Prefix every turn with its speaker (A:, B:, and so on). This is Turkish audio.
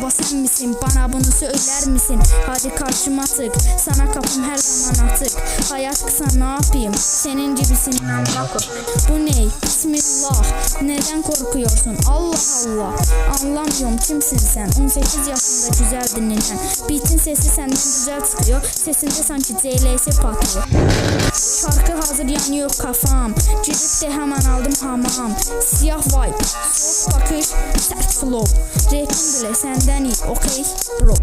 A: Baba sen misin? Bana bunu söyler misin? Hadi karşıma çık. Sana kapım her zaman açık. Hayat kısa ne yapayım? Senin gibisinden bakıp. Bu ne? Bismillah. Neden korkuyorsun? Allah Allah. Anlamıyorum kimsin sen? 18 yaşında güzel dinlenen. Beatin sesi senden güzel çıkıyor. Sesinde sanki CLS patlıyor. Şarkı hazır yanıyor kafam. Gidip de hemen aldım hamam. Siyah vibe, soft bakış, sert flow. Rapim bile senden iyi, okey bro.